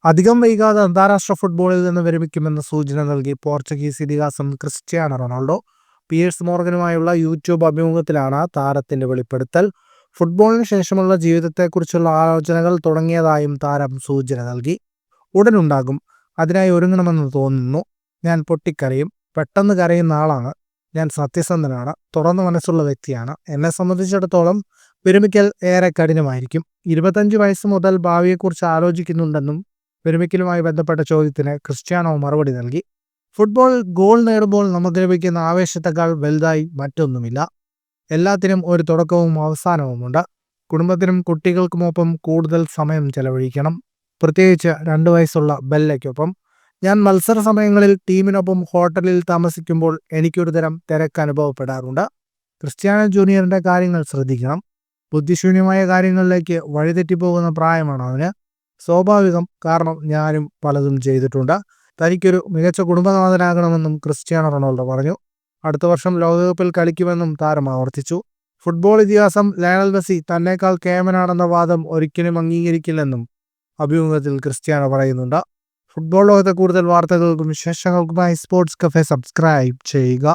അധികം വൈകാതെ അന്താരാഷ്ട്ര ഫുട്ബോളിൽ നിന്ന് വിരമിക്കുമെന്ന സൂചന നൽകി പോർച്ചുഗീസ് ഇതിഹാസം ക്രിസ്ത്യാനോ റൊണാൾഡോ. പിയേഴ്സ് മോർഗനുമായുള്ള യൂട്യൂബ് അഭിമുഖത്തിലാണ് താരത്തിന്റെ വെളിപ്പെടുത്തൽ. ഫുട്ബോളിന് ശേഷമുള്ള ജീവിതത്തെക്കുറിച്ചുള്ള ആലോചനകൾ തുടങ്ങിയതായും താരം സൂചന നൽകി. ഉടനുണ്ടാകും, അതിനായി ഒരുങ്ങണമെന്ന് തോന്നുന്നു. ഞാൻ പൊട്ടിക്കരയും, പെട്ടെന്ന് കരയുന്ന ആളാണ്. ഞാൻ സത്യസന്ധനാണ്, തുറന്ന മനസ്സുള്ള വ്യക്തിയാണ്. എന്നെ സംബന്ധിച്ചിടത്തോളം വിരമിക്കൽ ഏറെ കഠിനമായിരിക്കും. 25 വയസ്സ് മുതൽ ഭാവിയെക്കുറിച്ച് ആലോചിക്കുന്നുണ്ടെന്നും വിരമിക്കലുമായി ബന്ധപ്പെട്ട ചോദ്യത്തിന് ക്രിസ്ത്യാനോ മറുപടി നൽകി. ഫുട്ബോൾ ഗോൾ നേടുമ്പോൾ നമുക്ക് ലഭിക്കുന്ന ആവേശത്തെക്കാൾ വലുതായി മറ്റൊന്നുമില്ല. എല്ലാത്തിനും ഒരു തുടക്കവും അവസാനവുമുണ്ട്. കുടുംബത്തിനും കുട്ടികൾക്കുമൊപ്പം കൂടുതൽ സമയം ചെലവഴിക്കണം, പ്രത്യേകിച്ച് 2 വയസ്സുള്ള ബെല്ലയ്ക്കൊപ്പം. ഞാൻ മത്സര സമയങ്ങളിൽ ടീമിനൊപ്പം ഹോട്ടലിൽ താമസിക്കുമ്പോൾ എനിക്കൊരു തരം തിരക്ക് അനുഭവപ്പെടാറുണ്ട്. ക്രിസ്ത്യാനോ ജൂനിയറിന്റെ കാര്യങ്ങൾ ശ്രദ്ധിക്കണം. ബുദ്ധിശൂന്യമായ കാര്യങ്ങളിലേക്ക് വഴിതെറ്റിപ്പോകുന്ന പ്രായമാണ് അവന്. സ്വാഭാവികം, കാരണം ഞാനും പലതും ചെയ്തിട്ടുണ്ട്. തനിക്കൊരു മികച്ച കുടുംബനാഥനാകണമെന്നും ക്രിസ്ത്യാനോ റൊണാൾഡോ പറഞ്ഞു. അടുത്ത വർഷം ലോകകപ്പിൽ കളിക്കുമെന്നും താരം ആവർത്തിച്ചു. ഫുട്ബോൾ ഇതിഹാസം ലയണൽ മെസ്സി തന്നേക്കാൾ കേമനാണെന്ന വാദം ഒരിക്കലും അംഗീകരിക്കില്ലെന്നും അഭിമുഖത്തിൽ ക്രിസ്ത്യാനോ പറയുന്നുണ്ട്. ഫുട്ബോൾ ലോകത്തെ കൂടുതൽ വാർത്തകൾക്കും വിശേഷങ്ങൾക്കുമായി സ്പോർട്സ് കഫേ സബ്സ്ക്രൈബ് ചെയ്യുക.